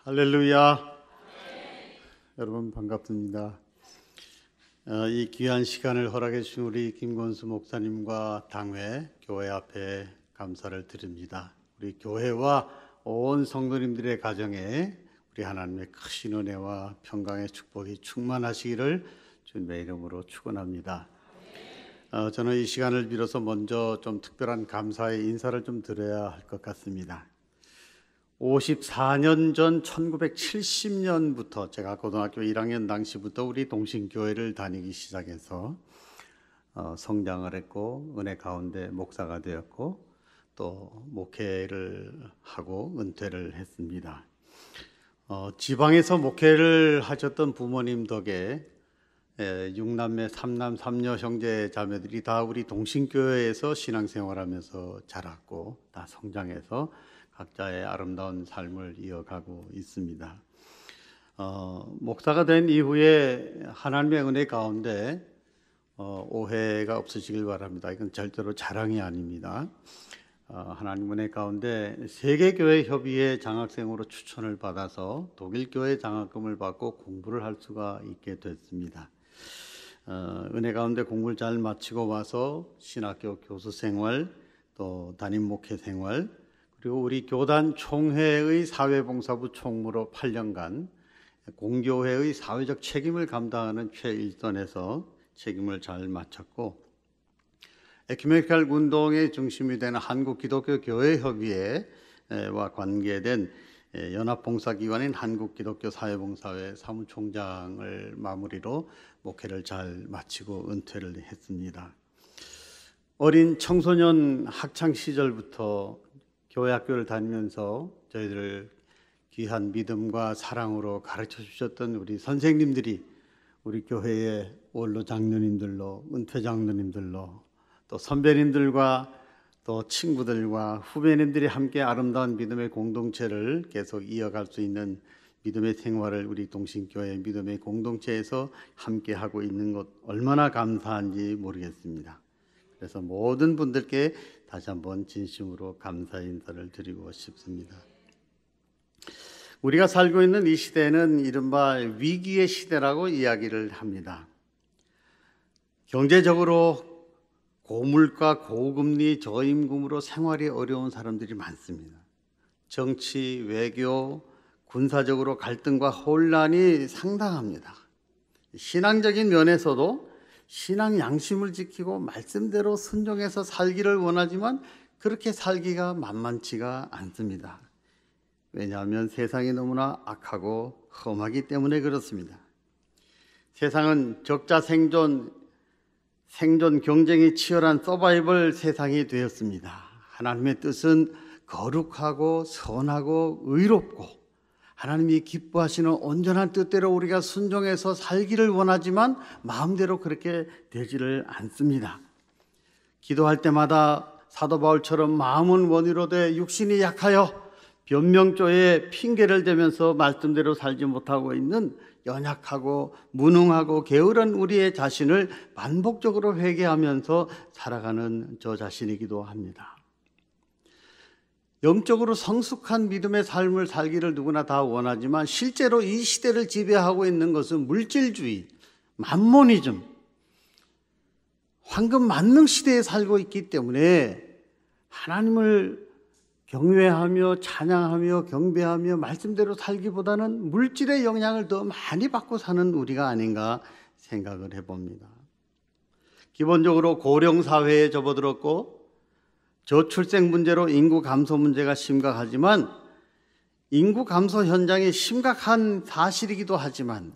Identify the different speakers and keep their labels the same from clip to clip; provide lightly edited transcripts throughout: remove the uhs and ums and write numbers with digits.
Speaker 1: 할렐루야. 여러분 반갑습니다. 이 귀한 시간을 허락해 주신 우리 김건수 목사님과 당회 교회 앞에 감사를 드립니다. 우리 교회와 온 성도님들의 가정에 우리 하나님의 크신 은혜와 평강의 축복이 충만하시기를 주님의 이름으로 축원합니다. 저는 이 시간을 빌어서 먼저 좀 특별한 감사의 인사를 좀 드려야 할 것 같습니다. 54년 전 1970년부터 제가 고등학교 1학년 당시부터 우리 동신교회를 다니기 시작해서 성장을 했고 은혜 가운데 목사가 되었고 또 목회를 하고 은퇴를 했습니다. 지방에서 목회를 하셨던 부모님 덕에 6남매 3남 3녀 형제 자매들이 다 우리 동신교회에서 신앙생활하면서 자랐고 다 성장해서 각자의 아름다운 삶을 이어가고 있습니다. 목사가 된 이후에 하나님의 은혜 가운데 오해가 없으시길 바랍니다. 이건 절대로 자랑이 아닙니다. 하나님 은혜 가운데 세계교회협의회 장학생으로 추천을 받아서 독일교회 장학금을 받고 공부를 할 수가 있게 됐습니다. 은혜 가운데 공부를 잘 마치고 와서 신학교 교수 생활, 또 담임 목회 생활, 그리고 우리 교단 총회의 사회봉사부 총무로 8년간 공교회의 사회적 책임을 감당하는 최일선에서 책임을 잘 마쳤고, 에큐메니칼 운동의 중심이 되는 한국기독교교회협의회와 관계된 연합봉사기관인 한국기독교사회봉사회 사무총장을 마무리로 목회를 잘 마치고 은퇴를 했습니다. 어린 청소년 학창 시절부터 교회 학교를 다니면서 저희들을 귀한 믿음과 사랑으로 가르쳐 주셨던 우리 선생님들이 우리 교회의 원로 장로님들로, 은퇴 장로님들로, 또 선배님들과 또 친구들과 후배님들이 함께 아름다운 믿음의 공동체를 계속 이어갈 수 있는 믿음의 생활을 우리 동신교회 믿음의 공동체에서 함께 하고 있는 것 얼마나 감사한지 모르겠습니다. 그래서 모든 분들께 다시 한번 진심으로 감사 인사를 드리고 싶습니다. 우리가 살고 있는 이 시대는 이른바 위기의 시대라고 이야기를 합니다. 경제적으로 고물가, 고금리, 저임금으로 생활이 어려운 사람들이 많습니다. 정치, 외교, 군사적으로 갈등과 혼란이 상당합니다. 신앙적인 면에서도 신앙 양심을 지키고 말씀대로 순종해서 살기를 원하지만 그렇게 살기가 만만치가 않습니다. 왜냐하면 세상이 너무나 악하고 험하기 때문에 그렇습니다. 세상은 적자 생존 경쟁이 치열한 서바이벌 세상이 되었습니다. 하나님의 뜻은 거룩하고 선하고 의롭고 하나님이 기뻐하시는 온전한 뜻대로 우리가 순종해서 살기를 원하지만 마음대로 그렇게 되지를 않습니다. 기도할 때마다 사도 바울처럼 마음은 원이로 돼 육신이 약하여 변명조에 핑계를 대면서 말씀대로 살지 못하고 있는 연약하고 무능하고 게으른 우리의 자신을 반복적으로 회개하면서 살아가는 저 자신이기도 합니다. 영적으로 성숙한 믿음의 삶을 살기를 누구나 다 원하지만 실제로 이 시대를 지배하고 있는 것은 물질주의, 만모니즘, 황금 만능 시대에 살고 있기 때문에 하나님을 경외하며 찬양하며 경배하며 말씀대로 살기보다는 물질의 영향을 더 많이 받고 사는 우리가 아닌가 생각을 해봅니다. 기본적으로 고령 사회에 접어들었고 저출생 문제로 인구 감소 문제가 심각하지만 인구 감소 현장이 심각한 사실이기도 하지만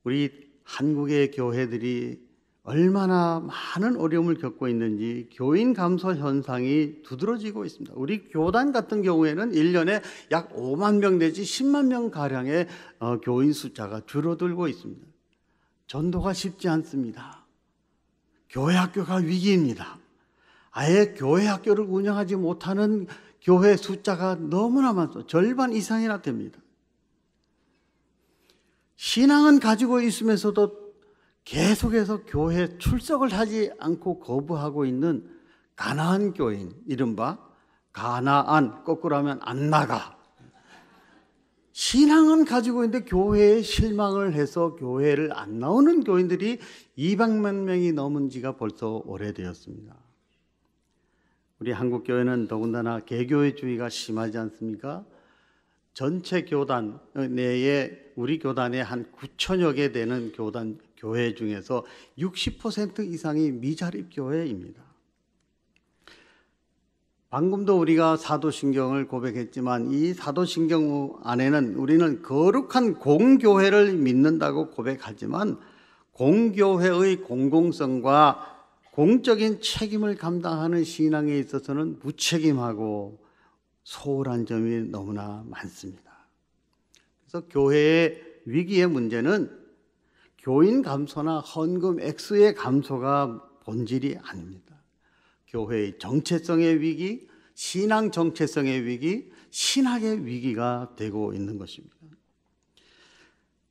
Speaker 1: 우리 한국의 교회들이 얼마나 많은 어려움을 겪고 있는지 교인 감소 현상이 두드러지고 있습니다. 우리 교단 같은 경우에는 1년에 약 5만 명 내지 10만 명 가량의 교인 숫자가 줄어들고 있습니다. 전도가 쉽지 않습니다. 교회 학교가 위기입니다. 아예 교회 학교를 운영하지 못하는 교회 숫자가 너무나 많습니다. 절반 이상이나 됩니다. 신앙은 가지고 있으면서도 계속해서 교회 출석을 하지 않고 거부하고 있는 가나안 교인, 이른바 가나안, 거꾸로 하면 안 나가, 신앙은 가지고 있는데 교회에 실망을 해서 교회를 안 나오는 교인들이 200만 명이 넘은 지가 벌써 오래되었습니다. 우리 한국교회는 더군다나 개교회주의가 심하지 않습니까? 전체 교단 내에 우리 교단에 한 9천여 개 되는 교회 중에서 60% 이상이 미자립 교회입니다. 방금도 우리가 사도신경을 고백했지만 이 사도신경 안에는 우리는 거룩한 공교회를 믿는다고 고백하지만 공교회의 공공성과 공적인 책임을 감당하는 신앙에 있어서는 무책임하고 소홀한 점이 너무나 많습니다. 그래서 교회의 위기의 문제는 교인 감소나 헌금 액수의 감소가 본질이 아닙니다. 교회의 정체성의 위기, 신앙 정체성의 위기, 신학의 위기가 되고 있는 것입니다.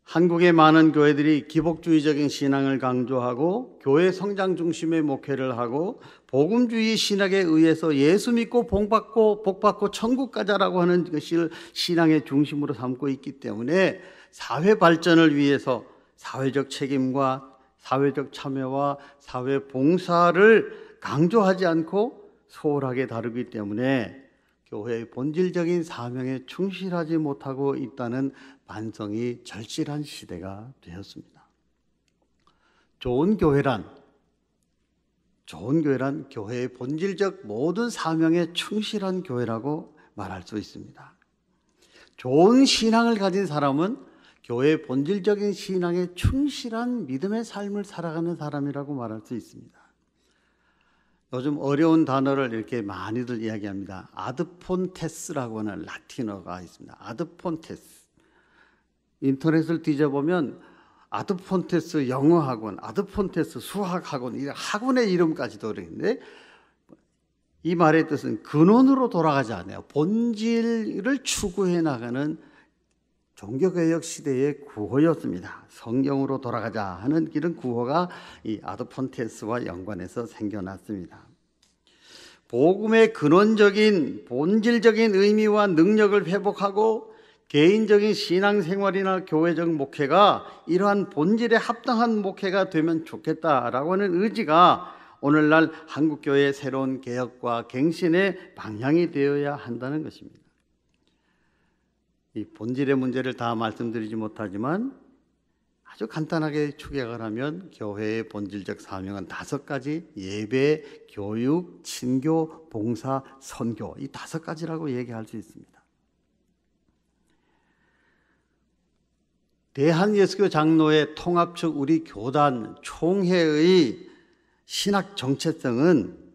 Speaker 1: 한국의 많은 교회들이 기복주의적인 신앙을 강조하고 교회 성장 중심의 목회를 하고 복음주의 신학에 의해서 예수 믿고 복받고 천국 가자라고 하는 것을 신앙의 중심으로 삼고 있기 때문에 사회 발전을 위해서 사회적 책임과 사회적 참여와 사회 봉사를 강조하지 않고 소홀하게 다루기 때문에 교회의 본질적인 사명에 충실하지 못하고 있다는 반성이 절실한 시대가 되었습니다. 좋은 교회란 교회의 본질적 모든 사명에 충실한 교회라고 말할 수 있습니다. 좋은 신앙을 가진 사람은 교회의 본질적인 신앙에 충실한 믿음의 삶을 살아가는 사람이라고 말할 수 있습니다. 요즘 어려운 단어를 이렇게 많이들 이야기합니다. 아드폰테스라고 하는 라틴어가 있습니다. 아드폰테스. 인터넷을 뒤져보면 아드폰테스 영어학원, 아드폰테스 수학학원, 이 학원의 이름까지도 그러는데 이 말의 뜻은 근원으로 돌아가지 않아요. 본질을 추구해 나가는 종교개혁 시대의 구호였습니다. 성경으로 돌아가자 하는 이런 구호가 이 아드폰테스와 연관해서 생겨났습니다. 복음의 근원적인 본질적인 의미와 능력을 회복하고 개인적인 신앙생활이나 교회적 목회가 이러한 본질에 합당한 목회가 되면 좋겠다라고 하는 의지가 오늘날 한국교회의 새로운 개혁과 갱신의 방향이 되어야 한다는 것입니다. 이 본질의 문제를 다 말씀드리지 못하지만 아주 간단하게 축약을 하면 교회의 본질적 사명은 5가지: 예배, 교육, 친교, 봉사, 선교, 이 5가지라고 얘기할 수 있습니다. 대한예수교 장로회 통합측 우리 교단 총회의 신학 정체성은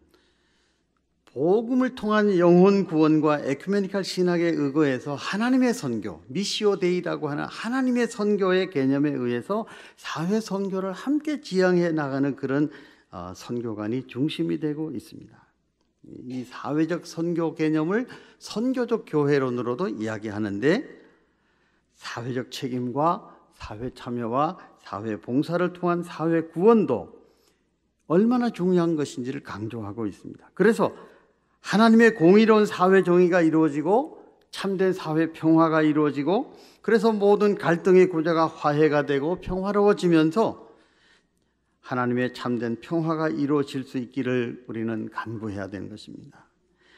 Speaker 1: 복음을 통한 영혼 구원과 에큐메니칼 신학에 의거해서 하나님의 선교, 미시오 데이라고 하는 하나님의 선교의 개념에 의해서 사회 선교를 함께 지향해 나가는 그런 선교관이 중심이 되고 있습니다. 이 사회적 선교 개념을 선교적 교회론으로도 이야기하는데 사회적 책임과 사회 참여와 사회 봉사를 통한 사회 구원도 얼마나 중요한 것인지를 강조하고 있습니다. 그래서 하나님의 공의로운 사회 정의가 이루어지고 참된 사회 평화가 이루어지고 그래서 모든 갈등의 구조가 화해가 되고 평화로워지면서 하나님의 참된 평화가 이루어질 수 있기를 우리는 간구해야 되는 것입니다.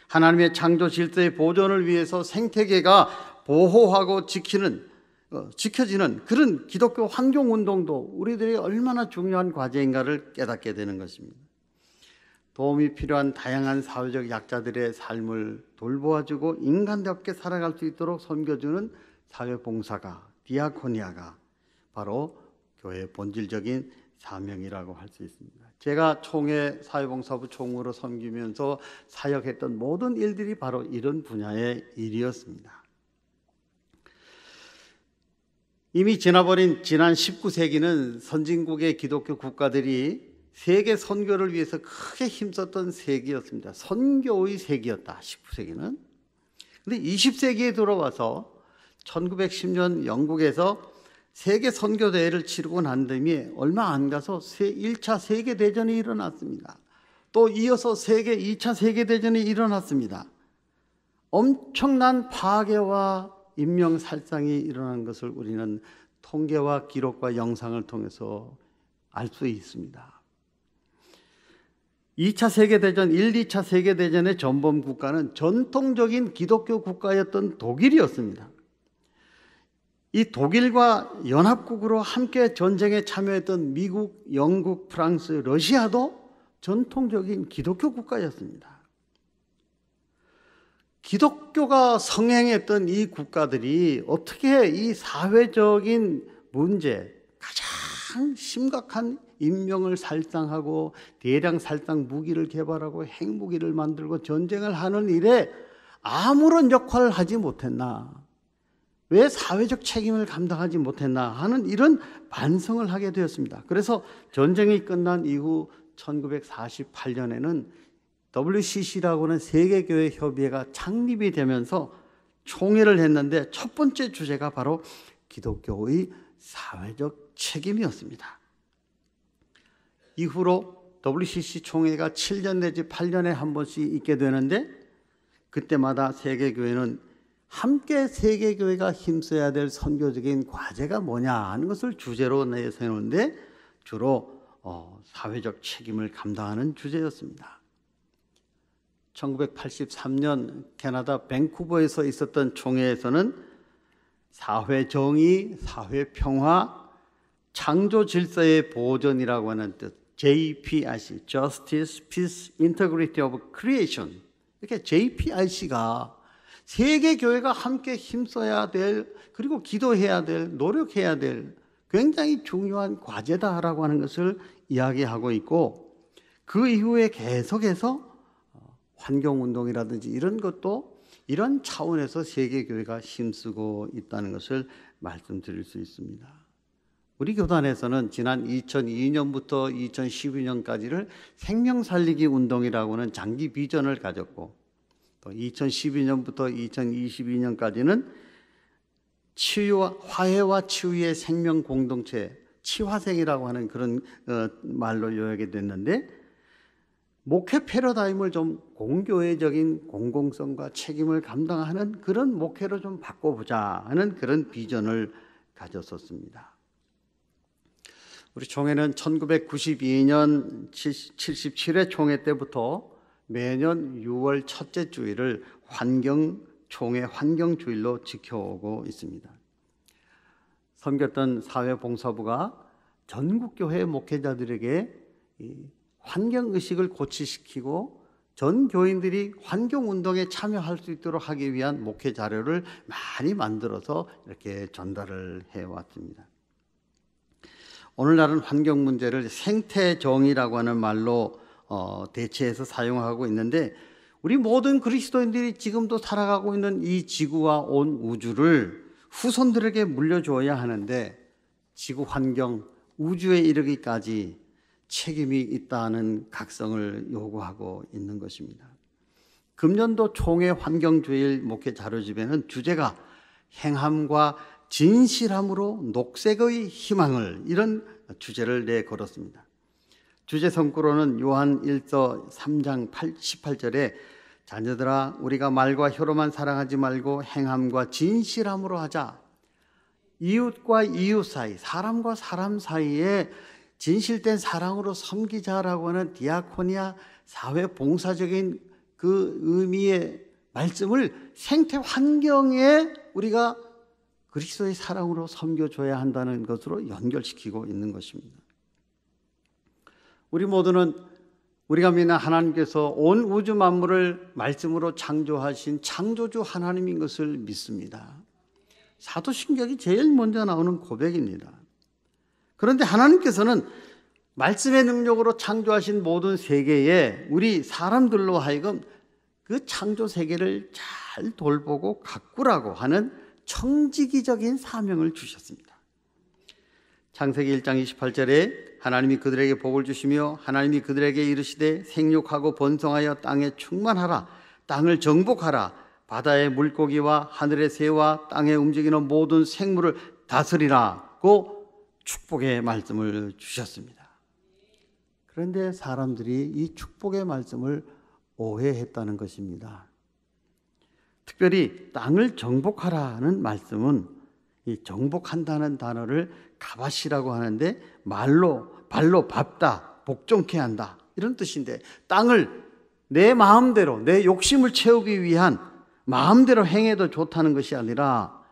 Speaker 1: 하나님의 창조 질서의 보존을 위해서 생태계가 보호하고 지켜지는 그런 기독교 환경운동도 우리들이 얼마나 중요한 과제인가를 깨닫게 되는 것입니다. 도움이 필요한 다양한 사회적 약자들의 삶을 돌보아주고 인간답게 살아갈 수 있도록 섬겨주는 사회봉사가, 디아코니아가 바로 교회의 본질적인 사명이라고 할 수 있습니다. 제가 총회 사회봉사부 총무로 섬기면서 사역했던 모든 일들이 바로 이런 분야의 일이었습니다. 이미 지나버린 지난 19세기는 선진국의 기독교 국가들이 세계 선교를 위해서 크게 힘썼던 세기였습니다. 선교의 세기였다, 19세기는. 그런데 20세기에 들어와서 1910년 영국에서 세계 선교대회를 치르고 난 다음에 얼마 안 가서 1차 세계대전이 일어났습니다. 또 이어서 2차 세계대전이 일어났습니다. 엄청난 파괴와 인명살상이 일어난 것을 우리는 통계와 기록과 영상을 통해서 알 수 있습니다. 2차 세계대전, 1, 2차 세계대전의 전범 국가는 전통적인 기독교 국가였던 독일이었습니다. 이 독일과 연합국으로 함께 전쟁에 참여했던 미국, 영국, 프랑스, 러시아도 전통적인 기독교 국가였습니다. 기독교가 성행했던 이 국가들이 어떻게 이 사회적인 문제, 가장 심각한 인명을 살상하고 대량 살상 무기를 개발하고 핵무기를 만들고 전쟁을 하는 일에 아무런 역할을 하지 못했나? 왜 사회적 책임을 감당하지 못했나 하는 이런 반성을 하게 되었습니다. 그래서 전쟁이 끝난 이후 1948년에는 WCC라고 하는 세계교회 협의회가 창립이 되면서 총회를 했는데 첫 번째 주제가 바로 기독교의 사회적 책임이었습니다. 이후로 WCC 총회가 7년 내지 8년에 한 번씩 있게 되는데 그때마다 세계교회는 함께 세계교회가 힘써야 될 선교적인 과제가 뭐냐 하는 것을 주제로 내세우는데 주로 사회적 책임을 감당하는 주제였습니다. 1983년 캐나다 밴쿠버에서 있었던 총회에서는 사회정의, 사회평화, 창조 질서의 보존이라고 하는 뜻 JPIC, Justice, Peace, Integrity of Creation, 이렇게 JPIC가 세계교회가 함께 힘써야 될, 그리고 기도해야 될, 노력해야 될 굉장히 중요한 과제다라고 하는 것을 이야기하고 있고, 그 이후에 계속해서 환경운동이라든지 이런 것도 이런 차원에서 세계교회가 힘쓰고 있다는 것을 말씀드릴 수 있습니다. 우리 교단에서는 지난 2002년부터 2012년까지를 생명살리기 운동이라고 하는 장기 비전을 가졌고, 또 2012년부터 2022년까지는 치유와 화해와 치유의 생명 공동체, 치화생이라고 하는 그런 말로 요약이 됐는데, 목회 패러다임을 좀 공교회적인 공공성과 책임을 감당하는 그런 목회로 좀 바꿔보자 하는 그런 비전을 가졌었습니다. 우리 총회는 1992년 77회 총회 때부터 매년 6월 첫째 주일을 총회 환경주일로 지켜오고 있습니다. 섬겼던 사회봉사부가 전국교회 목회자들에게 환경의식을 고취시키고 전 교인들이 환경운동에 참여할 수 있도록 하기 위한 목회 자료를 많이 만들어서 이렇게 전달을 해왔습니다. 오늘날은 환경 문제를 생태정의라고 하는 말로 대체해서 사용하고 있는데, 우리 모든 그리스도인들이 지금도 살아가고 있는 이 지구와 온 우주를 후손들에게 물려줘야 하는데, 지구 환경, 우주에 이르기까지 책임이 있다는 각성을 요구하고 있는 것입니다. 금년도 총회 환경주일 목회 자료집에는 주제가 행함과 진실함으로 녹색의 희망을, 이런 주제를 내걸었습니다. 주제 성구로는 요한 1서 3장 18절에 자녀들아 우리가 말과 혀로만 사랑하지 말고 행함과 진실함으로 하자. 이웃과 이웃 사이, 사람과 사람 사이에 진실된 사랑으로 섬기자라고 하는 디아코니아 사회봉사적인 그 의미의 말씀을 생태 환경에 우리가 그리스도의 사랑으로 섬겨줘야 한다는 것으로 연결시키고 있는 것입니다. 우리 모두는 우리가 믿는 하나님께서 온 우주 만물을 말씀으로 창조하신 창조주 하나님인 것을 믿습니다. 사도신경이 제일 먼저 나오는 고백입니다. 그런데 하나님께서는 말씀의 능력으로 창조하신 모든 세계에 우리 사람들로 하여금 그 창조 세계를 잘 돌보고 가꾸라고 하는 청지기적인 사명을 주셨습니다. 창세기 1장 28절에 하나님이 그들에게 복을 주시며 하나님이 그들에게 이르시되 생육하고 번성하여 땅에 충만하라, 땅을 정복하라, 바다의 물고기와 하늘의 새와 땅에 움직이는 모든 생물을 다스리라고 축복의 말씀을 주셨습니다. 그런데 사람들이 이 축복의 말씀을 오해했다는 것입니다. 특별히 땅을 정복하라는 말씀은 이 정복한다는 단어를 가바시라고 하는데 발로 밟다, 복종케 한다 이런 뜻인데, 땅을 내 마음대로 내 욕심을 채우기 위한 마음대로 행해도 좋다는 것이 아니라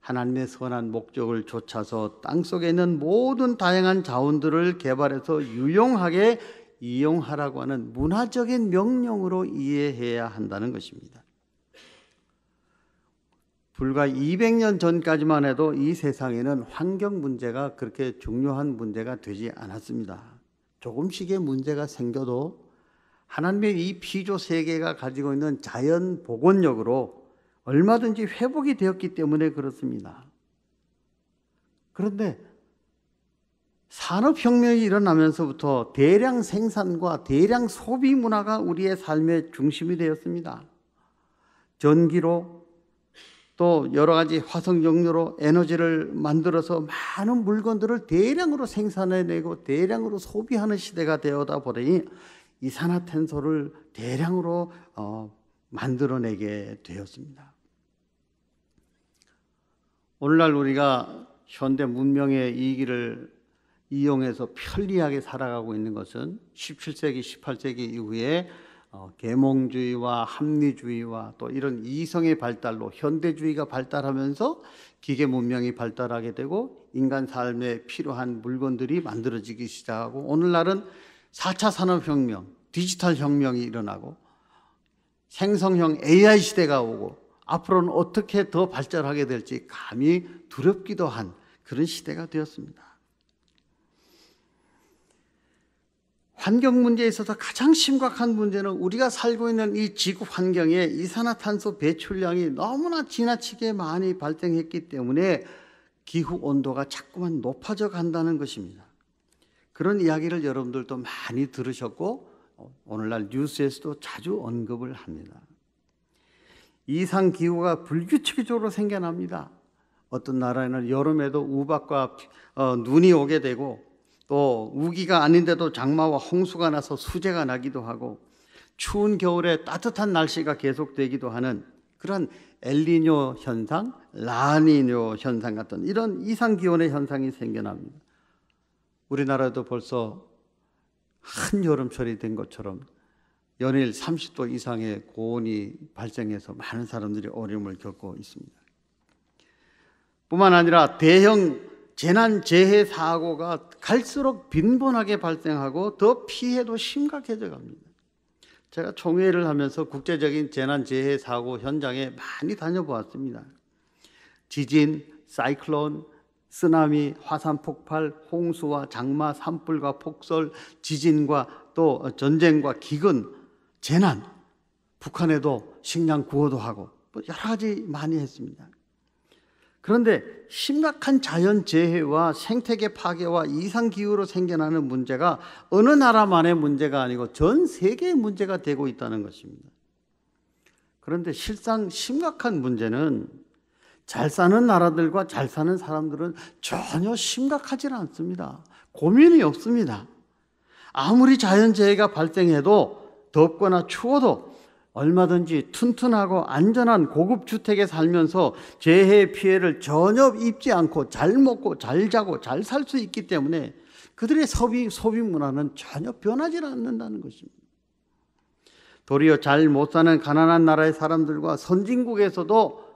Speaker 1: 하나님의 선한 목적을 좇아서 땅속에 있는 모든 다양한 자원들을 개발해서 유용하게 이용하라고 하는 문화적인 명령으로 이해해야 한다는 것입니다. 불과 200년 전까지만 해도 이 세상에는 환경 문제가 그렇게 중요한 문제가 되지 않았습니다. 조금씩의 문제가 생겨도 하나님의 이 피조 세계가 가지고 있는 자연 복원력으로 얼마든지 회복이 되었기 때문에 그렇습니다. 그런데 산업혁명이 일어나면서부터 대량 생산과 대량 소비 문화가 우리의 삶의 중심이 되었습니다. 전기로 또 여러 가지 화석연료로 에너지를 만들어서 많은 물건들을 대량으로 생산해내고 대량으로 소비하는 시대가 되어다 보니 이산화탄소를 대량으로 만들어내게 되었습니다. 오늘날 우리가 현대 문명의 이 길을 이용해서 편리하게 살아가고 있는 것은 17세기, 18세기 이후에 계몽주의와 합리주의와 또 이런 이성의 발달로 현대주의가 발달하면서 기계 문명이 발달하게 되고 인간 삶에 필요한 물건들이 만들어지기 시작하고, 오늘날은 4차 산업혁명, 디지털 혁명이 일어나고 생성형 AI 시대가 오고 앞으로는 어떻게 더 발전하게 될지 감히 두렵기도 한 그런 시대가 되었습니다. 환경 문제에 있어서 가장 심각한 문제는 우리가 살고 있는 이 지구 환경에 이산화탄소 배출량이 너무나 지나치게 많이 발생했기 때문에 기후 온도가 자꾸만 높아져 간다는 것입니다. 그런 이야기를 여러분들도 많이 들으셨고 오늘날 뉴스에서도 자주 언급을 합니다. 이상 기후가 불규칙적으로 생겨납니다. 어떤 나라에는 여름에도 우박과 눈이 오게 되고, 또 우기가 아닌데도 장마와 홍수가 나서 수재가 나기도 하고, 추운 겨울에 따뜻한 날씨가 계속되기도 하는 그런 엘니뇨 현상, 라니뇨 현상 같은 이런 이상기온의 현상이 생겨납니다. 우리나라도 벌써 한여름철이 된 것처럼 연일 30도 이상의 고온이 발생해서 많은 사람들이 어려움을 겪고 있습니다. 뿐만 아니라 대형 재난재해 사고가 갈수록 빈번하게 발생하고 더 피해도 심각해져 갑니다. 제가 총회를 하면서 국제적인 재난재해 사고 현장에 많이 다녀보았습니다. 지진, 사이클론, 쓰나미, 화산 폭발, 홍수와 장마, 산불과 폭설, 지진과 또 전쟁과 기근, 재난, 북한에도 식량 구호도 하고 여러 가지 많이 했습니다. 그런데 심각한 자연재해와 생태계 파괴와 이상기후로 생겨나는 문제가 어느 나라만의 문제가 아니고 전 세계의 문제가 되고 있다는 것입니다. 그런데 실상 심각한 문제는 잘 사는 나라들과 잘 사는 사람들은 전혀 심각하지는 않습니다. 고민이 없습니다. 아무리 자연재해가 발생해도 덥거나 추워도 얼마든지 튼튼하고 안전한 고급 주택에 살면서 재해 피해를 전혀 입지 않고 잘 먹고 잘 자고 잘 살 수 있기 때문에 그들의 소비 문화는 전혀 변하지 않는다는 것입니다. 도리어 잘 못 사는 가난한 나라의 사람들과 선진국에서도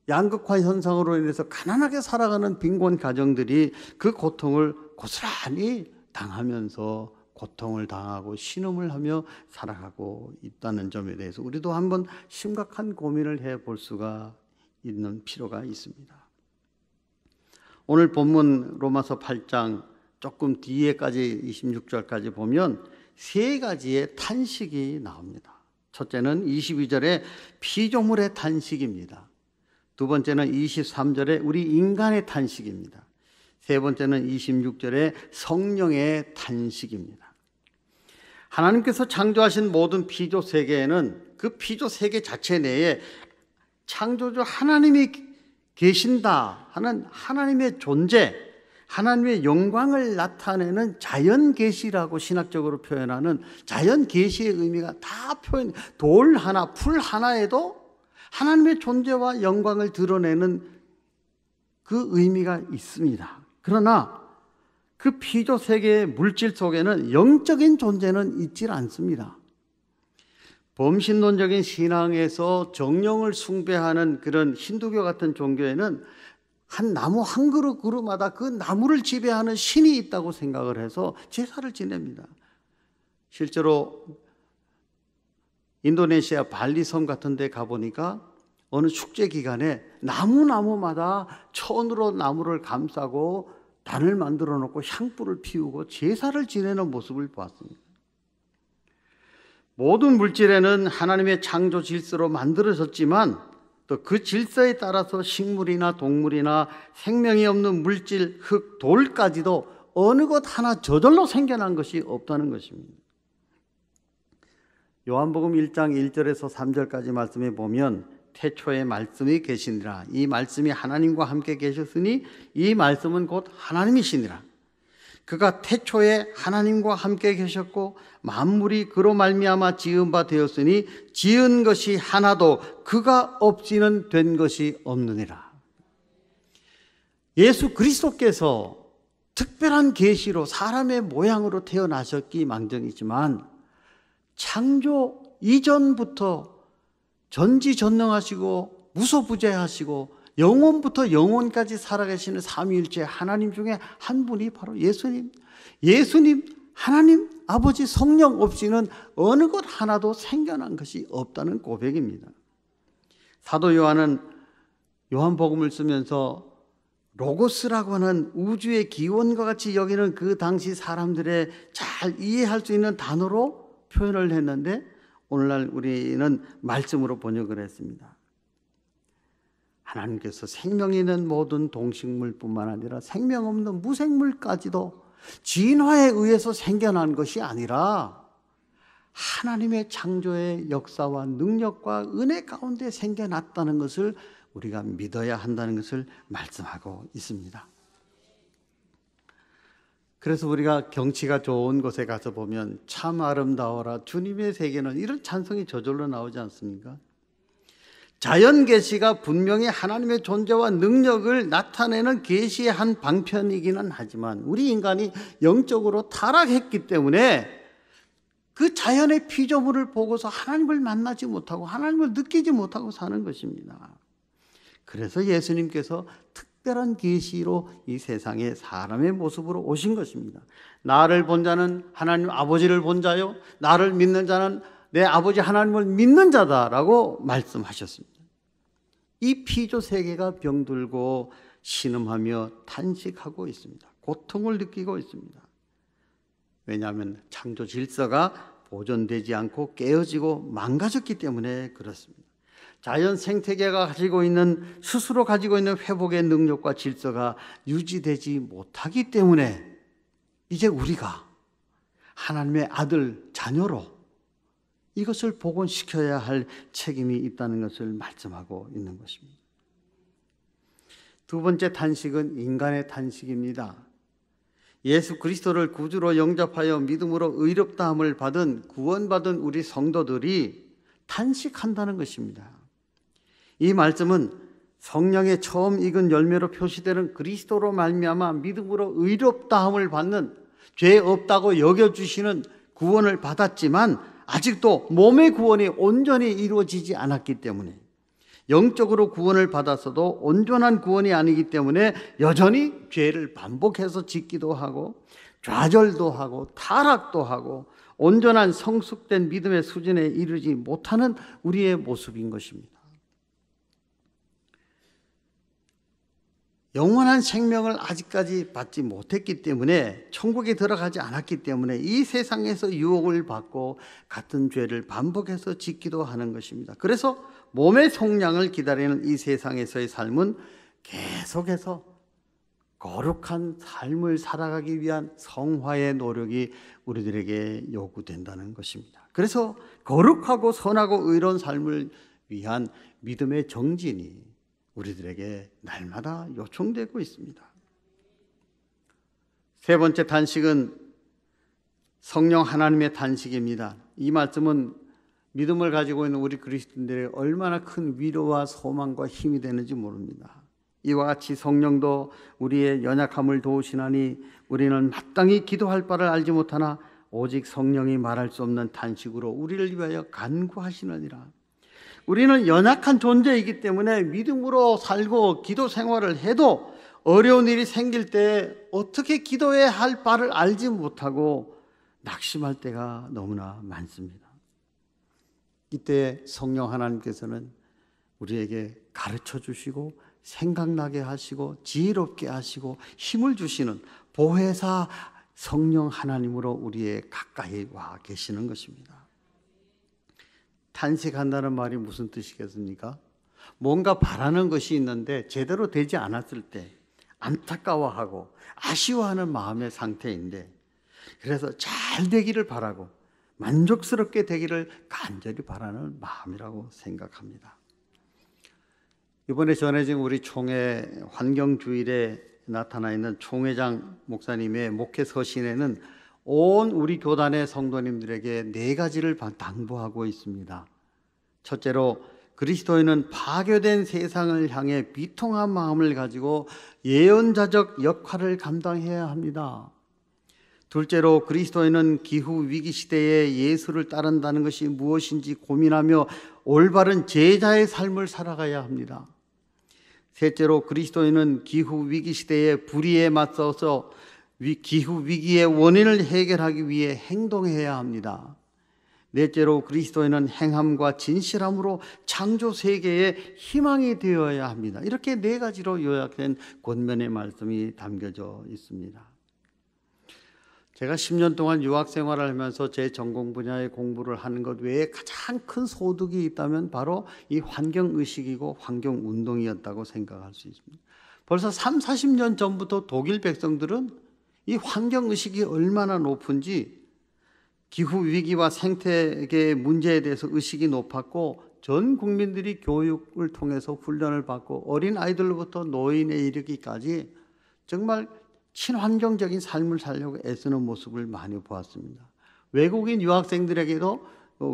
Speaker 1: 양극화 현상으로 인해서 가난하게 살아가는 빈곤 가정들이 그 고통을 고스란히 당하면서 고통을 당하고 신음을 하며 살아가고 있다는 점에 대해서 우리도 한번 심각한 고민을 해볼 수가 있는 필요가 있습니다. 오늘 본문 로마서 8장 조금 뒤에까지 26절까지 보면 세 가지의 탄식이 나옵니다. 첫째는 22절에 피조물의 탄식입니다. 두 번째는 23절에 우리 인간의 탄식입니다. 세 번째는 26절에 성령의 탄식입니다. 하나님께서 창조하신 모든 피조 세계에는 그 피조 세계 자체 내에 창조주 하나님이 계신다 하는 하나님의 존재, 하나님의 영광을 나타내는 자연 계시라고 신학적으로 표현하는 자연 계시의 의미가 다 표현, 돌 하나, 풀 하나에도 하나님의 존재와 영광을 드러내는 그 의미가 있습니다. 그러나 그 피조 세계의 물질 속에는 영적인 존재는 있질 않습니다. 범신론적인 신앙에서 정령을 숭배하는 그런 힌두교 같은 종교에는 한 나무 한 그루 그루마다 그 나무를 지배하는 신이 있다고 생각을 해서 제사를 지냅니다. 실제로 인도네시아 발리섬 같은 데 가보니까 어느 축제 기간에 나무마다 천으로 나무를 감싸고 단을 만들어 놓고 향불을 피우고 제사를 지내는 모습을 보았습니다. 모든 물질에는 하나님의 창조 질서로 만들어졌지만 또 그 질서에 따라서 식물이나 동물이나 생명이 없는 물질, 흙, 돌까지도 어느 것 하나 저절로 생겨난 것이 없다는 것입니다. 요한복음 1장 1절에서 3절까지 말씀에 보면 태초에 말씀이 계시니라. 이 말씀이 하나님과 함께 계셨으니 이 말씀은 곧 하나님이시니라. 그가 태초에 하나님과 함께 계셨고 만물이 그로 말미암아 지은 바 되었으니 지은 것이 하나도 그가 없이는 된 것이 없느니라. 예수 그리스도께서 특별한 계시로 사람의 모양으로 태어나셨기 망정이지만 창조 이전부터 전지전능하시고 무소부재하시고 영원부터 영원까지 살아계시는 삼위일체 하나님 중에 한 분이 바로 예수님, 하나님 아버지 성령 없이는 어느 것 하나도 생겨난 것이 없다는 고백입니다. 사도 요한은 요한복음을 쓰면서 로고스라고 하는 우주의 기원과 같이 여기는 그 당시 사람들의 잘 이해할 수 있는 단어로 표현을 했는데 오늘날 우리는 말씀으로 번역을 했습니다. 하나님께서 생명 있는 모든 동식물뿐만 아니라 생명 없는 무생물까지도 진화에 의해서 생겨난 것이 아니라 하나님의 창조의 역사와 능력과 은혜 가운데 생겨났다는 것을 우리가 믿어야 한다는 것을 말씀하고 있습니다. 그래서 우리가 경치가 좋은 곳에 가서 보면 참 아름다워라 주님의 세계는 이런 찬송이 저절로 나오지 않습니까? 자연 계시가 분명히 하나님의 존재와 능력을 나타내는 계시의 한 방편이기는 하지만 우리 인간이 영적으로 타락했기 때문에 그 자연의 피조물을 보고서 하나님을 만나지 못하고 하나님을 느끼지 못하고 사는 것입니다. 그래서 예수님께서 특별한 계시로 이 세상에 사람의 모습으로 오신 것입니다. 나를 본 자는 하나님 아버지를 본 자요, 나를 믿는 자는 내 아버지 하나님을 믿는 자다라고 말씀하셨습니다. 이 피조 세계가 병들고 신음하며 탄식하고 있습니다. 고통을 느끼고 있습니다. 왜냐하면 창조 질서가 보존되지 않고 깨어지고 망가졌기 때문에 그렇습니다. 자연 생태계가 가지고 있는 스스로 가지고 있는 회복의 능력과 질서가 유지되지 못하기 때문에 이제 우리가 하나님의 아들 자녀로 이것을 복원시켜야 할 책임이 있다는 것을 말씀하고 있는 것입니다. 두 번째 탄식은 인간의 탄식입니다. 예수 그리스도를 구주로 영접하여 믿음으로 의롭다함을 받은 구원받은 우리 성도들이 탄식한다는 것입니다. 이 말씀은 성령의 처음 익은 열매로 표시되는 그리스도로 말미암아 믿음으로 의롭다함을 받는 죄 없다고 여겨주시는 구원을 받았지만 아직도 몸의 구원이 온전히 이루어지지 않았기 때문에 영적으로 구원을 받았어도 온전한 구원이 아니기 때문에 여전히 죄를 반복해서 짓기도 하고 좌절도 하고 타락도 하고 온전한 성숙된 믿음의 수준에 이르지 못하는 우리의 모습인 것입니다. 영원한 생명을 아직까지 받지 못했기 때문에 천국에 들어가지 않았기 때문에 이 세상에서 유혹을 받고 같은 죄를 반복해서 짓기도 하는 것입니다. 그래서 몸의 속량을 기다리는 이 세상에서의 삶은 계속해서 거룩한 삶을 살아가기 위한 성화의 노력이 우리들에게 요구된다는 것입니다. 그래서 거룩하고 선하고 의로운 삶을 위한 믿음의 정진이 우리들에게 날마다 요청되고 있습니다. 세 번째 단식은 성령 하나님의 단식입니다. 이 말씀은 믿음을 가지고 있는 우리 그리스도인들의 얼마나 큰 위로와 소망과 힘이 되는지 모릅니다. 이와 같이 성령도 우리의 연약함을 도우시나니 우리는 마땅히 기도할 바를 알지 못하나 오직 성령이 말할 수 없는 탄식으로 우리를 위하여 간구하시느니라. 우리는 연약한 존재이기 때문에 믿음으로 살고 기도 생활을 해도 어려운 일이 생길 때 어떻게 기도해야 할 바를 알지 못하고 낙심할 때가 너무나 많습니다. 이때 성령 하나님께서는 우리에게 가르쳐 주시고 생각나게 하시고 지혜롭게 하시고 힘을 주시는 보혜사 성령 하나님으로 우리의 가까이 와 계시는 것입니다. 탄식한다는 말이 무슨 뜻이겠습니까? 뭔가 바라는 것이 있는데 제대로 되지 않았을 때 안타까워하고 아쉬워하는 마음의 상태인데, 그래서 잘 되기를 바라고 만족스럽게 되기를 간절히 바라는 마음이라고 생각합니다. 이번에 전해진 우리 총회 환경주일에 나타나 있는 총회장 목사님의 목회 서신에는 온 우리 교단의 성도님들에게 4가지를 당부하고 있습니다. 첫째로, 그리스도인은 파괴된 세상을 향해 비통한 마음을 가지고 예언자적 역할을 감당해야 합니다. 둘째로, 그리스도인은 기후 위기 시대에 예수를 따른다는 것이 무엇인지 고민하며 올바른 제자의 삶을 살아가야 합니다. 셋째로, 그리스도인은 기후 위기 시대의 불의에 맞서서 기후 위기의 원인을 해결하기 위해 행동해야 합니다. 넷째로, 그리스도인은 행함과 진실함으로 창조 세계의 희망이 되어야 합니다. 이렇게 4가지로 요약된 권면의 말씀이 담겨져 있습니다. 제가 10년 동안 유학 생활을 하면서 제 전공 분야의 공부를 하는 것 외에 가장 큰 소득이 있다면 바로 이 환경의식이고 환경운동이었다고 생각할 수 있습니다. 벌써 30-40년 전부터 독일 백성들은 이 환경의식이 얼마나 높은지, 기후위기와 생태계의 문제에 대해서 의식이 높았고 전 국민들이 교육을 통해서 훈련을 받고 어린 아이들로부터 노인에 이르기까지 정말 친환경적인 삶을 살려고 애쓰는 모습을 많이 보았습니다. 외국인 유학생들에게도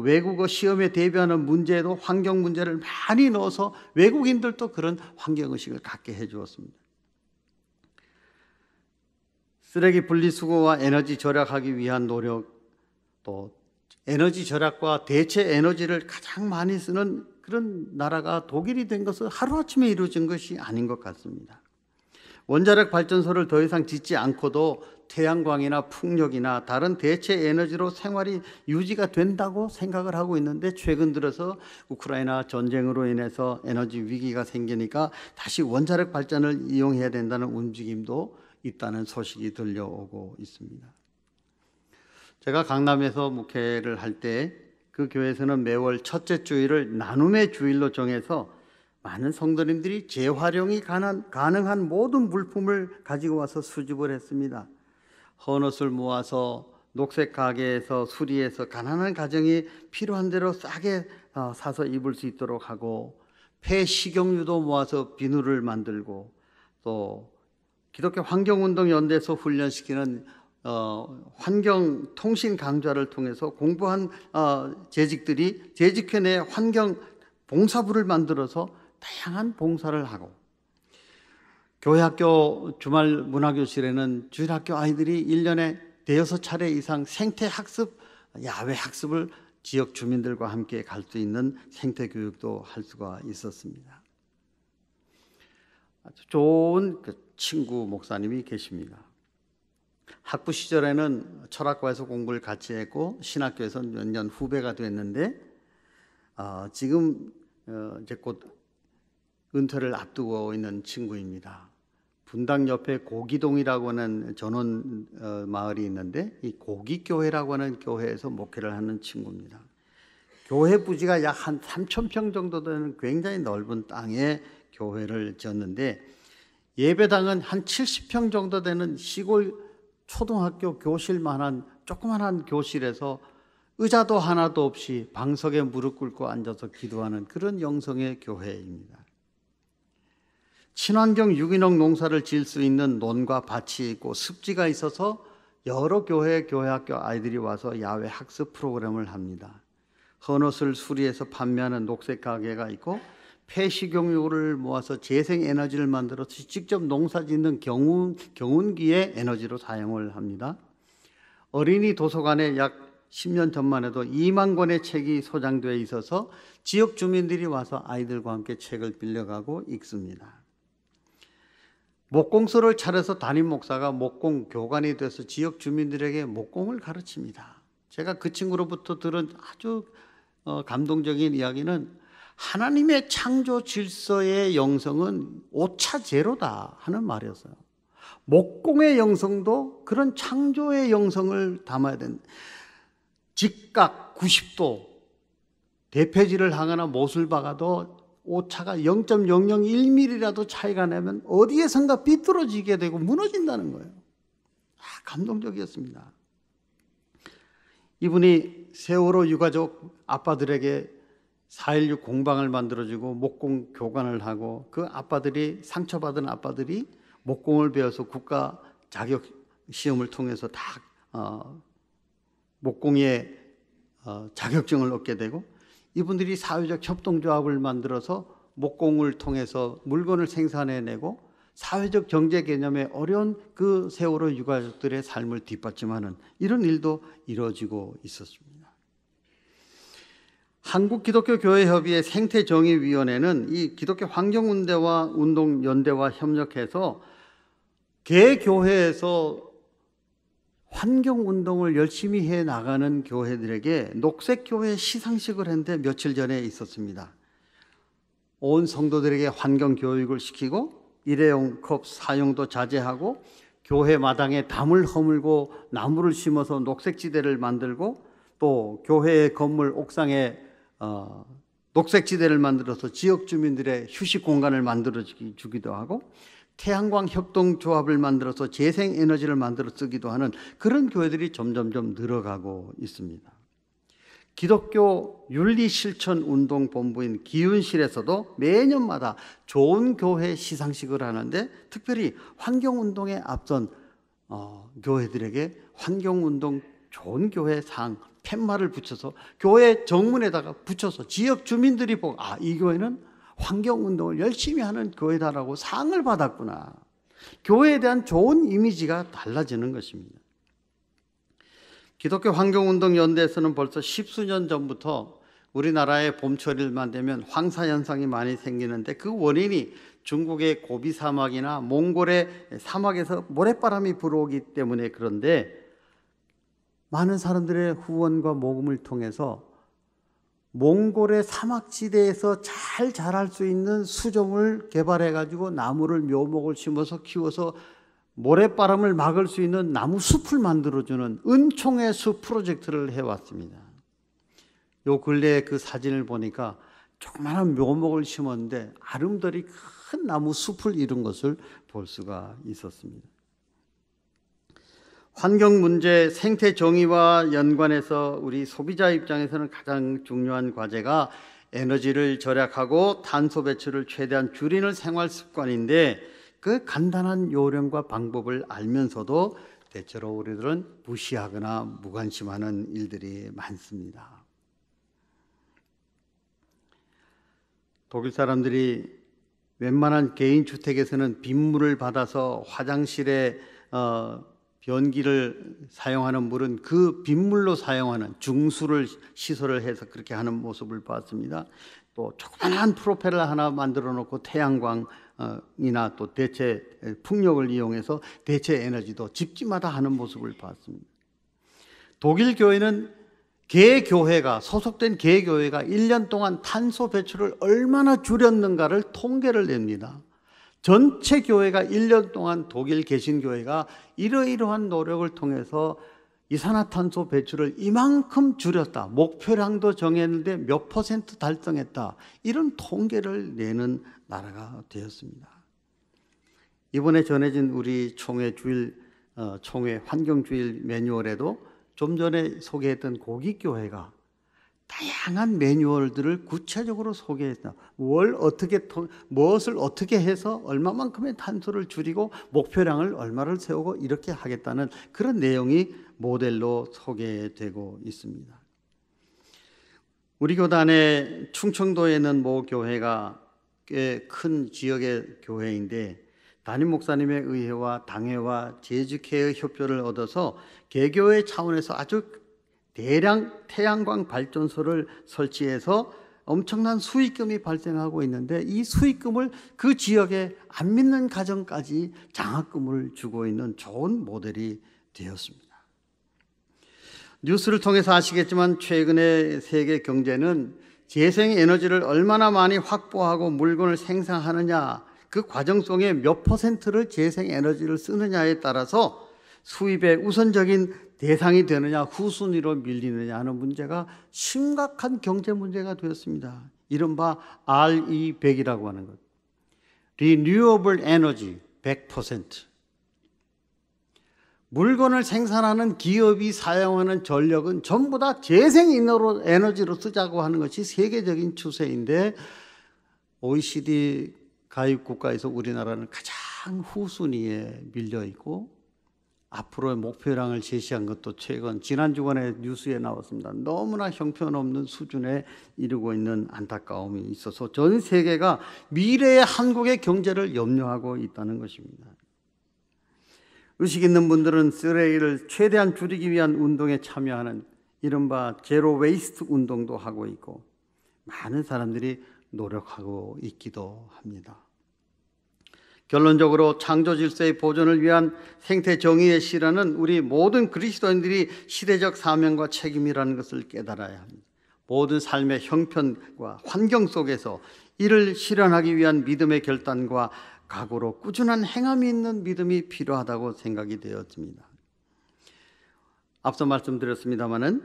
Speaker 1: 외국어 시험에 대비하는 문제에도 환경 문제를 많이 넣어서 외국인들도 그런 환경의식을 갖게 해주었습니다. 쓰레기 분리수거와 에너지 절약하기 위한 노력, 또 에너지 절약과 대체 에너지를 가장 많이 쓰는 그런 나라가 독일이 된 것은 하루아침에 이루어진 것이 아닌 것 같습니다. 원자력 발전소를 더 이상 짓지 않고도 태양광이나 풍력이나 다른 대체 에너지로 생활이 유지가 된다고 생각을 하고 있는데, 최근 들어서 우크라이나 전쟁으로 인해서 에너지 위기가 생기니까 다시 원자력 발전을 이용해야 된다는 움직임도 있다는 소식이 들려오고 있습니다. 제가 강남에서 목회를 할 때 그 교회에서는 매월 첫째 주일을 나눔의 주일로 정해서 많은 성도님들이 재활용이 가능한 모든 물품을 가지고 와서 수집을 했습니다. 헌옷을 모아서 녹색 가게에서 수리해서 가난한 가정이 필요한 대로 싸게 사서 입을 수 있도록 하고, 폐식용유도 모아서 비누를 만들고, 또 기독교 환경운동연대에서 훈련시키는 환경통신 강좌를 통해서 공부한 재직들이 재직회 내 환경 봉사부를 만들어서 다양한 봉사를 하고, 교회학교 주말 문화교실에는 주일학교 아이들이 1년에 5-6차례 이상 생태학습, 야외학습을 지역 주민들과 함께 갈 수 있는 생태교육도 할 수가 있었습니다. 아주 좋은 친구 목사님이 계십니다. 학부 시절에는 철학과에서 공부를 같이 했고 신학교에서 몇 년 후배가 됐는데, 지금 이제 곧 은퇴를 앞두고 있는 친구입니다. 분당 옆에 고기동이라고 하는 전원 마을이 있는데, 이 고기교회라고 하는 교회에서 목회를 하는 친구입니다. 교회 부지가 약 한 3,000평 정도 되는 굉장히 넓은 땅에 교회를 지었는데, 예배당은 한 70평 정도 되는 시골 초등학교 교실만한 조그만한 교실에서 의자도 하나도 없이 방석에 무릎 꿇고 앉아서 기도하는 그런 영성의 교회입니다. 친환경 유기농 농사를 지을 수 있는 논과 밭이 있고 습지가 있어서 여러 교회, 교회학교 아이들이 와서 야외 학습 프로그램을 합니다. 헌옷을 수리해서 판매하는 녹색 가게가 있고, 폐식용유를 모아서 재생에너지를 만들어서 직접 농사짓는 경운기의 에너지로 사용을 합니다. 어린이 도서관에 약 10년 전만 해도 2만 권의 책이 소장되어 있어서 지역 주민들이 와서 아이들과 함께 책을 빌려가고 읽습니다. 목공소를 차려서 담임 목사가 목공 교관이 돼서 지역 주민들에게 목공을 가르칩니다. 제가 그 친구로부터 들은 아주 감동적인 이야기는 하나님의 창조 질서의 영성은 오차 제로다 하는 말이었어요. 목공의 영성도 그런 창조의 영성을 담아야 된다. 직각 90도 대패질을 하거나 못을 박아도 오차가 0.001mm라도 차이가 나면 어디에선가 삐뚤어지게 되고 무너진다는 거예요. 감동적이었습니다. 이분이 세월호 유가족 아빠들에게 4.16 공방을 만들어주고 목공 교관을 하고, 그 아빠들이, 상처받은 아빠들이 목공을 배워서 국가 자격 시험을 통해서 다 목공의 자격증을 얻게 되고, 이분들이 사회적 협동조합을 만들어서 목공을 통해서 물건을 생산해내고 사회적 경제 개념에 어려운 그 세월호 유가족들의 삶을 뒷받침하는 이런 일도 이루어지고 있었습니다. 한국기독교교회협의회 생태정의위원회는 이 기독교 환경운동와 운동연대와 협력해서 개교회에서 환경운동을 열심히 해나가는 교회들에게 녹색교회 시상식을 했는데 며칠 전에 있었습니다. 온 성도들에게 환경교육을 시키고 일회용 컵 사용도 자제하고 교회 마당에 담을 허물고 나무를 심어서 녹색지대를 만들고, 또 교회의 건물 옥상에 녹색지대를 만들어서 지역 주민들의 휴식 공간을 만들어 주기도 하고, 태양광 협동조합을 만들어서 재생에너지를 만들어 쓰기도 하는 그런 교회들이 점점점 늘어가고 있습니다. 기독교 윤리실천운동본부인 기윤실에서도 매년마다 좋은 교회 시상식을 하는데, 특별히 환경운동에 앞선 교회들에게 환경운동 좋은 교회 상 팻말을 붙여서 교회 정문에다가 붙여서 지역 주민들이 보고, 이 교회는 환경운동을 열심히 하는 교회다라고 상을 받았구나. 교회에 대한 좋은 이미지가 달라지는 것입니다. 기독교 환경운동연대에서는 벌써 10수년 전부터 우리나라의 봄철일만 되면 황사현상이 많이 생기는데, 그 원인이 중국의 고비 사막이나 몽골의 사막에서 모래바람이 불어오기 때문에 그런데, 많은 사람들의 후원과 모금을 통해서 몽골의 사막지대에서 잘 자랄 수 있는 수종을 개발해가지고 나무를 묘목을 심어서 키워서 모래바람을 막을 수 있는 나무 숲을 만들어주는 은총의 숲 프로젝트를 해왔습니다. 요 근래에 그 사진을 보니까 조그마한 묘목을 심었는데 아름드리 큰 나무 숲을 이룬 것을 볼 수가 있었습니다. 환경 문제, 생태 정의와 연관해서 우리 소비자 입장에서는 가장 중요한 과제가 에너지를 절약하고 탄소 배출을 최대한 줄이는 생활 습관인데, 그 간단한 요령과 방법을 알면서도 대체로 우리들은 무시하거나 무관심하는 일들이 많습니다. 독일 사람들이 웬만한 개인 주택에서는 빗물을 받아서 화장실에 변기를 사용하는 물은 그 빗물로 사용하는 중수를 시설을 해서 그렇게 하는 모습을 봤습니다. 또 조그만한 프로펠러 하나 만들어 놓고 태양광이나 또 대체 풍력을 이용해서 대체 에너지도 집집마다 하는 모습을 봤습니다. 독일 교회는 개교회가 소속된 개교회가 1년 동안 탄소 배출을 얼마나 줄였는가를 통계를 냅니다. 전체 교회가 1년 동안 독일 개신교회가 이러이러한 노력을 통해서 이산화탄소 배출을 이만큼 줄였다, 목표량도 정했는데 몇 % 달성했다, 이런 통계를 내는 나라가 되었습니다. 이번에 전해진 우리 총회 환경주일 매뉴얼에도 좀 전에 소개했던 고깃교회가 다양한 매뉴얼들을 구체적으로 소개했다. 무엇을 어떻게 해서 얼마만큼의 탄소를 줄이고 목표량을 얼마를 세우고 이렇게 하겠다는 그런 내용이 모델로 소개되고 있습니다. 우리 교단의 충청도에 있는 모 교회가 꽤 큰 지역의 교회인데 담임 목사님의 의회와 당회와 재직회의 협조를 얻어서 개교회 차원에서 아주 대량 태양광 발전소를 설치해서 엄청난 수익금이 발생하고 있는데, 이 수익금을 그 지역에 안 믿는 가정까지 장학금을 주고 있는 좋은 모델이 되었습니다. 뉴스를 통해서 아시겠지만 최근에 세계 경제는 재생에너지를 얼마나 많이 확보하고 물건을 생산하느냐, 그 과정 속에 몇 퍼센트를 재생에너지를 쓰느냐에 따라서 수입의 우선적인 대상이 되느냐 후순위로 밀리느냐 하는 문제가 심각한 경제 문제가 되었습니다. 이른바 RE100이라고 하는 것, Renewable Energy 100%. 물건을 생산하는 기업이 사용하는 전력은 전부 다 재생에너지로 쓰자고 하는 것이 세계적인 추세인데, OECD 가입 국가에서 우리나라는 가장 후순위에 밀려 있고, 앞으로의 목표량을 제시한 것도 최근 지난 주간에 뉴스에 나왔습니다. 너무나 형편없는 수준에 이르고 있는 안타까움이 있어서 전 세계가 미래의 한국의 경제를 염려하고 있다는 것입니다. 의식 있는 분들은 쓰레기를 최대한 줄이기 위한 운동에 참여하는 이른바 제로 웨이스트 운동도 하고 있고, 많은 사람들이 노력하고 있기도 합니다. 결론적으로 창조 질서의 보존을 위한 생태 정의의 실현은 우리 모든 그리스도인들이 시대적 사명과 책임이라는 것을 깨달아야 합니다. 모든 삶의 형편과 환경 속에서 이를 실현하기 위한 믿음의 결단과 각오로 꾸준한 행함이 있는 믿음이 필요하다고 생각이 되었습니다. 앞서 말씀드렸습니다마는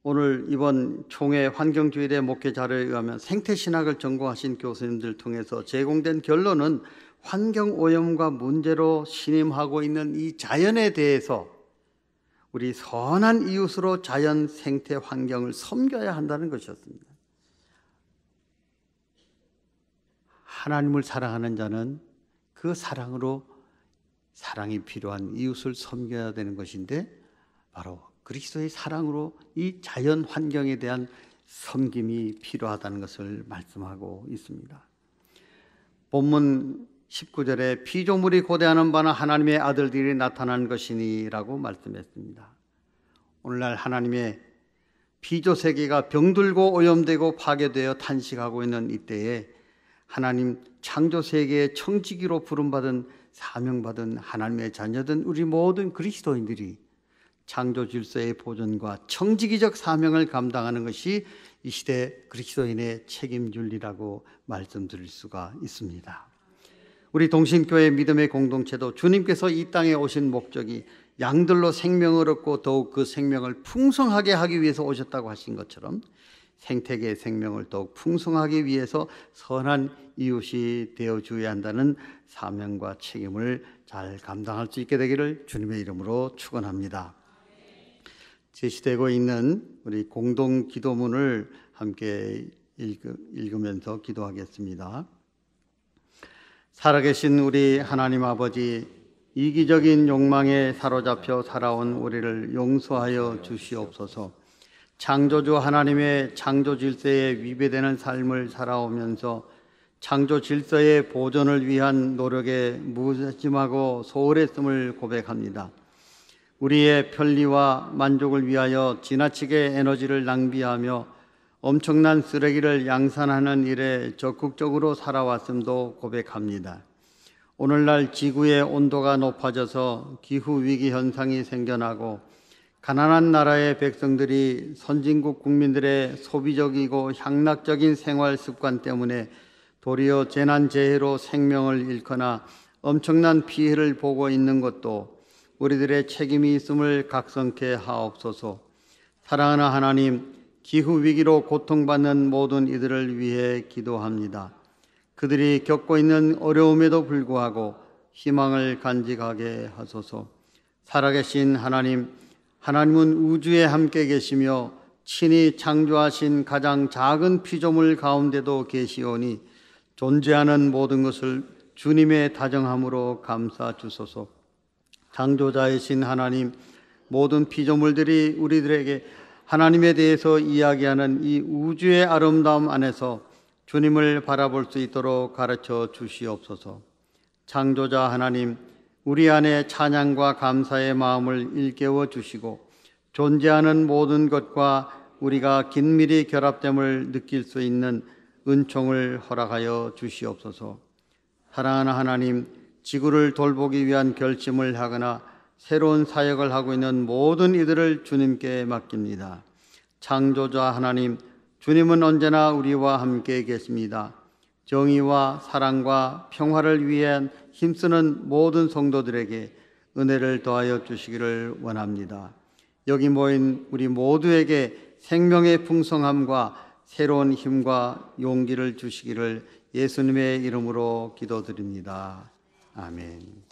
Speaker 1: 오늘 이번 총회 환경주일의 목회 자료에 의하면 생태신학을 전공하신 교수님들 통해서 제공된 결론은 환경오염과 문제로 신임하고 있는 이 자연에 대해서 우리 선한 이웃으로 자연 생태 환경을 섬겨야 한다는 것이었습니다. 하나님을 사랑하는 자는 그 사랑으로 사랑이 필요한 이웃을 섬겨야 되는 것인데, 바로 그리스도의 사랑으로 이 자연 환경에 대한 섬김이 필요하다는 것을 말씀하고 있습니다. 본문 19절에 피조물이 고대하는 바는 하나님의 아들들이 나타난 것이니라고 말씀했습니다. 오늘날 하나님의 피조세계가 병들고 오염되고 파괴되어 탄식하고 있는 이때에 하나님 창조세계의 청지기로 부름받은 사명받은 하나님의 자녀된 우리 모든 그리스도인들이 창조 질서의 보존과 청지기적 사명을 감당하는 것이 이 시대 그리스도인의 책임 윤리라고 말씀드릴 수가 있습니다. 우리 동신교회 믿음의 공동체도 주님께서 이 땅에 오신 목적이 양들로 생명을 얻고 더욱 그 생명을 풍성하게 하기 위해서 오셨다고 하신 것처럼 생태계의 생명을 더욱 풍성하기 위해서 선한 이웃이 되어줘야 한다는 사명과 책임을 잘 감당할 수 있게 되기를 주님의 이름으로 축원합니다. 제시되고 있는 우리 공동 기도문을 함께 읽으면서 기도하겠습니다. 살아계신 우리 하나님 아버지, 이기적인 욕망에 사로잡혀 살아온 우리를 용서하여 주시옵소서. 창조주 하나님의 창조 질서에 위배되는 삶을 살아오면서 창조 질서의 보존을 위한 노력에 무관심하고 소홀했음을 고백합니다. 우리의 편리와 만족을 위하여 지나치게 에너지를 낭비하며 엄청난 쓰레기를 양산하는 일에 적극적으로 살아왔음도 고백합니다. 오늘날 지구의 온도가 높아져서 기후위기 현상이 생겨나고 가난한 나라의 백성들이 선진국 국민들의 소비적이고 향락적인 생활 습관 때문에 도리어 재난재해로 생명을 잃거나 엄청난 피해를 보고 있는 것도 우리들의 책임이 있음을 각성케 하옵소서. 사랑하는 하나님, 기후위기로 고통받는 모든 이들을 위해 기도합니다. 그들이 겪고 있는 어려움에도 불구하고 희망을 간직하게 하소서. 살아계신 하나님, 하나님은 우주에 함께 계시며 친히 창조하신 가장 작은 피조물 가운데도 계시오니 존재하는 모든 것을 주님의 다정함으로 감싸 주소서. 창조자이신 하나님, 모든 피조물들이 우리들에게 하나님에 대해서 이야기하는 이 우주의 아름다움 안에서 주님을 바라볼 수 있도록 가르쳐 주시옵소서. 창조자 하나님, 우리 안에 찬양과 감사의 마음을 일깨워 주시고 존재하는 모든 것과 우리가 긴밀히 결합됨을 느낄 수 있는 은총을 허락하여 주시옵소서. 사랑하는 하나님, 지구를 돌보기 위한 결심을 하거나 새로운 사역을 하고 있는 모든 이들을 주님께 맡깁니다. 창조자 하나님, 주님은 언제나 우리와 함께 계십니다. 정의와 사랑과 평화를 위해 힘쓰는 모든 성도들에게 은혜를 더하여 주시기를 원합니다. 여기 모인 우리 모두에게 생명의 풍성함과 새로운 힘과 용기를 주시기를 예수님의 이름으로 기도드립니다. 아멘.